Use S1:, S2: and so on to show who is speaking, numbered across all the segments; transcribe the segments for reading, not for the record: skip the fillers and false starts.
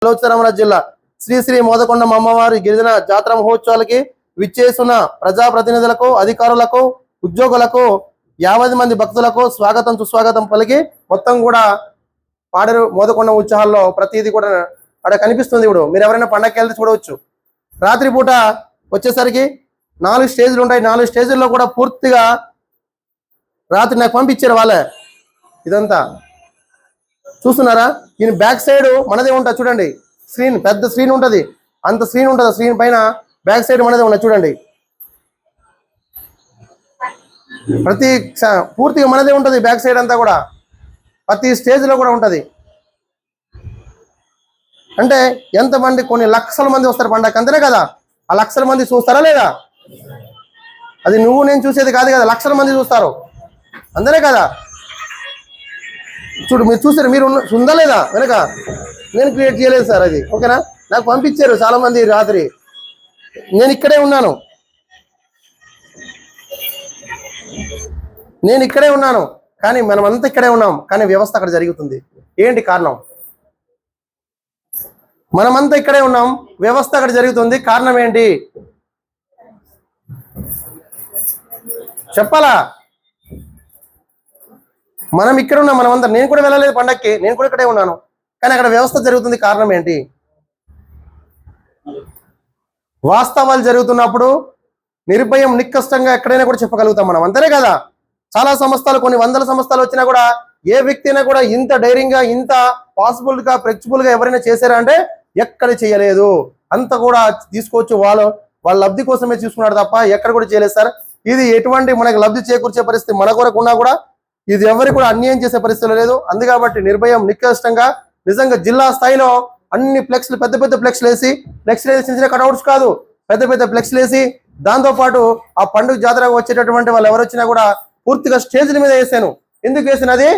S1: బలోచరమణ జిల్లా శ్రీ శ్రీ మోదకొండ అమ్మవారి గిరిజన జాతర మహోత్సవాలకి విచ్చేస్తున్న ప్రజాప్రతినిధులకు, అధికారులకు, ఉద్యోగులకు, 50 మంది భక్తులకు స్వాగతం సుస్వాగతం పలికి మొత్తం కూడా పాడేరు మోదకొండ ఉత్సవాల్లో ప్రతిదీ కూడా అక్కడ కనిపిస్తుంది. ఇప్పుడు మీరు ఎవరైనా పండగకి వెళ్తే చూడవచ్చు. రాత్రి పూట వచ్చేసరికి 4 స్టేజ్లు ఉంటాయి. 4 స్టేజ్ల్లో కూడా పూర్తిగా రాత్రి నాకు పంపించారు వాళ్ళే. ఇదంతా చూస్తున్నారా? ఈయన బ్యాక్ సైడ్ మనదే ఉంటుంది చూడండి. స్క్రీన్, పెద్ద స్క్రీన్ ఉంటుంది, అంత స్క్రీన్ ఉంటుంది. స్క్రీన్ పైన బ్యాక్ సైడ్ మనదే ఉన్నది చూడండి. పూర్తిగా మనదే ఉంటుంది బ్యాక్ సైడ్ అంతా కూడా. ప్రతి స్టేజ్లో కూడా ఉంటుంది. అంటే ఎంతమంది, కొన్ని లక్షల మంది వస్తారు పండగ, అంతనే కదా. ఆ లక్షల మంది చూస్తారా లేదా? అది నువ్వు నేను చూసేది కాదు కదా, లక్షల మంది చూస్తారు, అంతనే కదా. చూడు, మీరు చూసారు, మీరు ఉందా లేదా వెనక? నేను క్రియేట్ చేయలేదు సార్ అది, ఓకేనా. నాకు పంపించారు చాలా మంది రాత్రి. నేను ఇక్కడే ఉన్నాను, కానీ మనమంతా ఇక్కడే ఉన్నాం, కానీ వ్యవస్థ అక్కడ జరుగుతుంది. ఏంటి కారణం? మనమంతా ఇక్కడే ఉన్నాం, వ్యవస్థ అక్కడ జరుగుతుంది. కారణం ఏంటి చెప్పాలా? మనం ఇక్కడ ఉన్నాం, మనమంతా. నేను కూడా వెళ్ళలేదు పండక్కి, నేను కూడా ఇక్కడే ఉన్నాను, కానీ అక్కడ వ్యవస్థ జరుగుతుంది. కారణం ఏంటి? వాస్తవాలు జరుగుతున్నప్పుడు నిర్భయం, నిక్కష్టంగా ఎక్కడైనా కూడా చెప్పగలుగుతాం మనం, అంతనే కదా. చాలా సంస్థలు, కొన్ని వందల సంస్థలు వచ్చినా కూడా ఏ వ్యక్తి అయినా కూడా ఇంత ధైర్యంగా, ఇంత పాసిబుల్గా, ఫ్లెక్సిబుల్గా ఎవరైనా చేశారా అంటే ఎక్కడ చేయలేదు. అంత కూడా తీసుకొచ్చి వాళ్ళ లబ్ధి కోసమే చూసుకున్నాడు తప్ప ఎక్కడ కూడా చేయలేదు సార్. ఇది ఎటువంటి మనకు లబ్ధి చేకూర్చే పరిస్థితి మన కొరకు ఉన్నా కూడా ఇది ఎవరికి కూడా అన్యాయం చేసే పరిస్థితులు లేదు. అందుకాబట్టి నిర్భయం, నిక్కష్టంగా, నిజంగా జిల్లా స్థాయిలో అన్ని ఫ్లెక్స్లు, పెద్ద పెద్ద ఫ్లెక్స్లు వేసి చిన్న చిన్న కట్అవుట్స్ కాదు, పెద్ద పెద్ద ఫ్లెక్స్లు వేసి, దాంతోపాటు ఆ పండుగ జాతరకు వచ్చేటటువంటి వాళ్ళు ఎవరు వచ్చినా కూడా పూర్తిగా స్టేజ్ల మీద వేసాను. ఎందుకు వేసినది?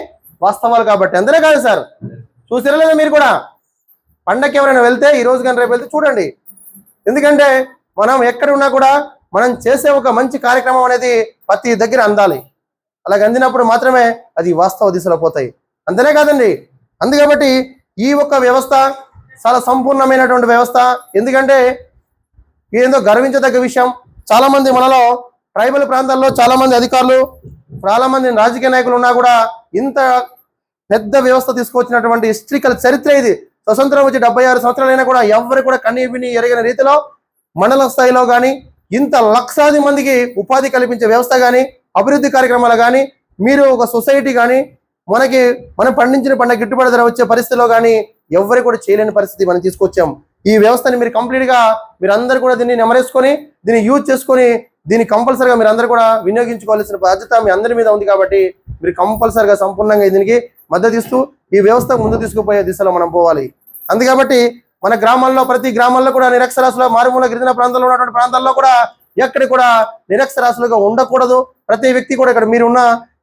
S1: వాస్తవాలు కాబట్టి, అంతనే కాదు సార్. చూసారా లేదా మీరు కూడా? పండగకి ఎవరైనా వెళ్తే, ఈ రోజు కానీ రేపు వెళ్తే చూడండి. ఎందుకంటే మనం ఎక్కడ ఉన్నా కూడా మనం చేసే ఒక మంచి కార్యక్రమం అనేది ప్రతి దగ్గర అందాలి. అలాగ అందినప్పుడు మాత్రమే అది వాస్తవ దిశలో పోతాయి, అంతనే కాదండి. అందుకబట్టి ఈ ఒక్క వ్యవస్థ చాలా సంపూర్ణమైనటువంటి వ్యవస్థ. ఎందుకంటే ఇదేందో గర్వించదగ్గ విషయం. చాలా మంది మనలో ట్రైబల్ ప్రాంతాల్లో చాలా మంది అధికారులు, చాలా మంది రాజకీయ నాయకులు ఉన్నా కూడా ఇంత పెద్ద వ్యవస్థ తీసుకొచ్చినటువంటి హిస్టరికల్ చరిత్ర ఇది. స్వతంత్రం వచ్చి 76 సంవత్సరాలైనా కూడా ఎవరు కూడా కన్నీ విని ఎరగిన రీతిలో మండల స్థాయిలో కానీ ఇంత లక్షాది మందికి ఉపాధి కల్పించే వ్యవస్థ కానీ, అభివృద్ధి కార్యక్రమాలు కానీ, మీరు ఒక సొసైటీ కానీ, మనం పండించిన పంట గిట్టుబాటు ధర వచ్చే పరిస్థితిలో కానీ ఎవరు కూడా చేయలేని పరిస్థితి మనం తీసుకొచ్చాం. ఈ వ్యవస్థని మీరు కంప్లీట్గా మీరందరూ కూడా దీన్ని నెమరేసుకొని, దీన్ని యూజ్ చేసుకొని, దీన్ని కంపల్సరిగా మీరు అందరూ కూడా వినియోగించుకోవాల్సిన బాధ్యత మీ అందరి మీద ఉంది. కాబట్టి మీరు కంపల్సరిగా సంపూర్ణంగా దీనికి మద్దతు ఇస్తూ ఈ వ్యవస్థ ముందు తీసుకుపోయే దిశలో మనం పోవాలి. అందుకబట్టి మన గ్రామాల్లో, ప్రతి గ్రామాల్లో కూడా నిరక్షరాస్యుల, మారుమూల గిరిజన ప్రాంతాల్లో ఉన్నటువంటి ప్రాంతాల్లో కూడా ఎక్కడ కూడా నిరక్షరాస్యులుగా ఉండకూడదు. ప్రతి వ్యక్తి కూడా, ఇక్కడ మీరున్న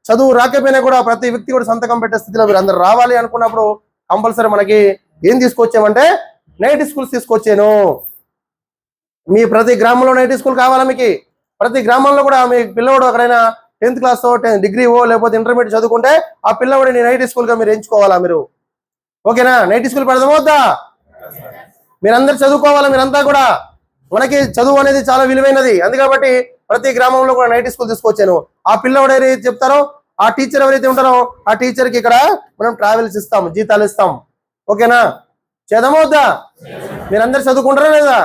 S1: చదువు రాకపోయినా కూడా ప్రతి వ్యక్తి కూడా సంతకం పెట్టే స్థితిలో మీరు అందరు రావాలి అనుకున్నప్పుడు కంపల్సరీ మనకి ఏం తీసుకొచ్చామంటే నైట్ స్కూల్స్ తీసుకొచ్చాను. మీ ప్రతి గ్రామంలో నైట్ స్కూల్ కావాలా? మీకు ప్రతి గ్రామంలో కూడా మీ పిల్లవాడు ఎక్కడైనా 10th క్లాస్, డిగ్రీవో లేకపోతే ఇంటర్మీడియట్ చదువుకుంటే ఆ పిల్లవాడిని నైట్ స్కూల్గా మీరు ఎంచుకోవాలా మీరు? ఓకేనా? నైట్ స్కూల్ పెడదామవుతా? మీరందరూ చదువుకోవాలా. మీరంతా కూడా, మనకి చదువు అనేది చాలా విలువైనది. అందుకబట్టి ప్రతి గ్రామంలో కూడా నైట్ స్కూల్ తీసుకొచ్చాను. ఆ పిల్లవాడు ఎవరైతే చెప్తారో, ఆ టీచర్ ఎవరైతే ఉంటారో ఆ టీచర్కి ఇక్కడ మనం ట్రావెల్స్ ఇస్తాం, జీతాలు ఇస్తాం. ఓకేనా? చేద్దామవుద్దా? మీరందరూ చదువుకుంటారా లేదా?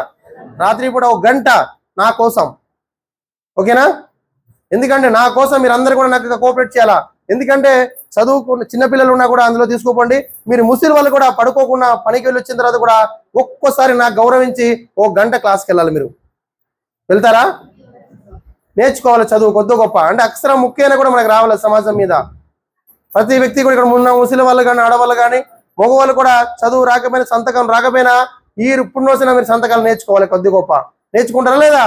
S1: రాత్రి పూట 1 గంట నా కోసం, ఓకేనా? ఎందుకంటే నా కోసం మీరందరూ కూడా నాకు కోఆపరేట్ చేయాలా. ఎందుకంటే చదువుకున్న చిన్నపిల్లలు ఉన్నా కూడా అందులో తీసుకోపోండి. మీరు ముసిరి వాళ్ళు కూడా పడుకోకుండా పనికి వెళ్ళి వచ్చిన తర్వాత కూడా ఒక్కోసారి నాకు గౌరవించి 1 గంట క్లాస్కి వెళ్ళాలి. మీరు వెళ్తారా? నేర్చుకోవాలి చదువు కొద్ది గొప్ప. అంటే అక్షరం ముఖ్యంగా కూడా మనకు రావాలి సమాజం మీద. ప్రతి వ్యక్తి కూడా, ఇక్కడ ఉన్న ముసలి వాళ్ళు కానీ, ఆడవాళ్ళు కానీ, మగవాళ్ళు కూడా చదువు రాకపోయినా, సంతకం రాకపోయినా ఈ ఇప్పుడు రోజున మీరు సంతకాలు నేర్చుకోవాలి కొద్ది గొప్ప. నేర్చుకుంటారా లేదా?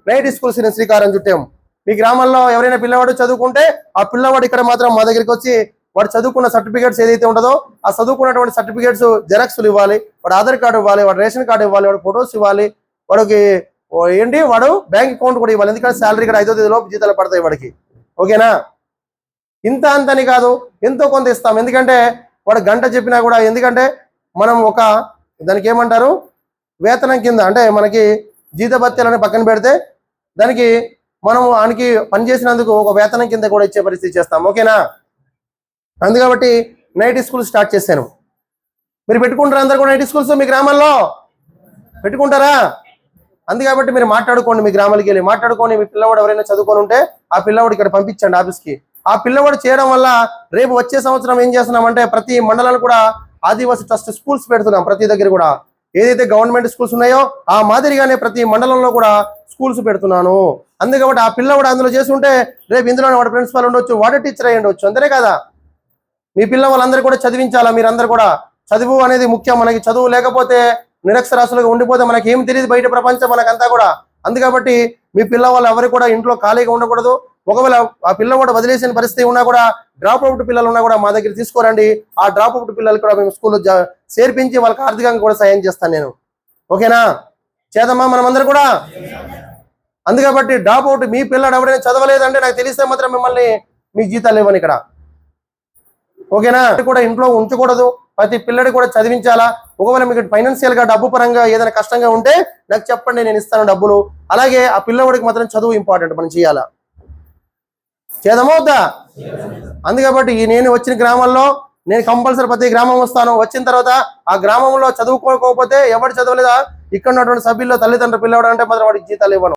S1: నైట్ స్కూల్స్ శ్రీకారం చుట్టాం. మీ గ్రామంలో ఎవరైనా పిల్లవాడు చదువుకుంటే ఆ పిల్లవాడు ఇక్కడ మాత్రం మా దగ్గరికి వచ్చి వాడు చదువుకున్న సర్టిఫికేట్స్ ఏదైతే ఉంటుందో ఆ చదువుకున్నటువంటి సర్టిఫికేట్స్ జెరాక్స్లు ఇవ్వాలి, వాడు ఆధార్ కార్డు ఇవ్వాలి, వాడు రేషన్ కార్డు ఇవ్వాలి, వాడు ఫొటోస్ ఇవ్వాలి, వాడికి వాడు బ్యాంక్ అకౌంట్ కూడా ఇవ్వాలి. ఎందుకంటే శాలరీ ఇక్కడ 5వ తేదీలోపు జీతాలు పడతాయి వాడికి. ఓకేనా? ఇంత అంతని కాదు, ఎంతో కొంత ఇస్తాం. ఎందుకంటే వాడు గంట చెప్పినా కూడా, ఎందుకంటే మనం ఒక దానికి ఏమంటారు వేతనం కింద, అంటే మనకి జీతభత్యాలని పక్కన పెడితే దానికి మనం ఆయనకి పనిచేసినందుకు ఒక వేతనం కింద కూడా ఇచ్చే పరిస్థితి చేస్తాం. ఓకేనా? అందుకబట్టి నైట్ స్కూల్ స్టార్ట్ చేశాను. మీరు పెట్టుకుంటారా అందరు కూడా నైట్ స్కూల్స్ మీ గ్రామాల్లో పెట్టుకుంటారా? అందుకబట్టి మీరు మాట్లాడుకోండి, మీ గ్రామాలకి వెళ్ళి మాట్లాడుకొని మీ పిల్లవాడు ఎవరైనా చదువుకొని ఉంటే ఆ పిల్లవాడు ఇక్కడ పంపించండి ఆఫీస్కి. ఆ పిల్లవాడు చేయడం వల్ల రేపు వచ్చే సంవత్సరం ఏం చేస్తున్నామంటే ప్రతి మండలాలు కూడా ఆదివాసీ ట్రస్ట్ స్కూల్స్ పెడుతున్నాం. ప్రతి దగ్గర కూడా ఏదైతే గవర్నమెంట్ స్కూల్స్ ఉన్నాయో ఆ మాదిరిగానే ప్రతి మండలంలో కూడా స్కూల్స్ పెడుతున్నాను. అందుకబట్టి ఆ పిల్లవాడు అందులో చేస్తుంటే రేపు ఇందులో వాడు ప్రిన్సిపల్ ఉండొచ్చు, వాడే టీచర్ అయ్యి ఉండొచ్చు. అంతేనే కదా? మీ పిల్ల వాళ్ళందరూ కూడా చదివించాలా. మీరందరూ కూడా చదువు అనేది ముఖ్యం. మనకి చదువు లేకపోతే నిరక్షరాస్యులుగా ఉండిపోతే మనకి ఏం తెలియదు బయట ప్రపంచం మనకంతా కూడా. అందుకబట్టి మీ పిల్ల వాళ్ళు ఎవరు కూడా ఇంట్లో ఖాళీగా ఉండకూడదు. ఒకవేళ ఆ పిల్లవాడు వదిలేసిన పరిస్థితి ఉన్నా కూడా, డ్రాప్ అవుట్ పిల్లలు ఉన్నా కూడా మా దగ్గర తీసుకోరండి. ఆ డ్రాప్ అవుట్ పిల్లలు కూడా మేము స్కూల్లో చేర్పించి వాళ్ళకి ఆర్థికంగా కూడా సాయం చేస్తాను నేను. ఓకేనా? చేద్దామా మనమందరూ కూడా? అందుకబట్టి డ్రాప్ అవుట్ మీ పిల్లడు ఎవరైనా చదవలేదంటే నాకు తెలిస్తే మాత్రం మిమ్మల్ని మీ జీతాలు ఇవ్వను ఇక్కడ. ఓకేనా? కూడా ఇంట్లో ఉంచకూడదు, ప్రతి పిల్లడి కూడా చదివించాలా. ఒకవేళ మీకు ఫైనాన్షియల్ గా డబ్బు పరంగా ఏదైనా కష్టంగా ఉంటే నాకు చెప్పండి, నేను ఇస్తాను డబ్బులు. అలాగే ఆ పిల్లవాడికి మాత్రం చదువు ఇంపార్టెంట్, మనం చేయాలా. చేద్దామవుద్దా? అందుకబట్టి నేను వచ్చిన గ్రామాల్లో నేను కంపల్సరీ ప్రతి గ్రామం వస్తాను. వచ్చిన తర్వాత ఆ గ్రామంలో చదువుకోకపోతే ఎవరు చదవలేదా ఇక్కడ ఉన్నటువంటి సభ్యుల్లో తల్లిదండ్రులు పిల్లవాడు అంటే మాత్రం వాడికి జీతాలు ఇవ్వను.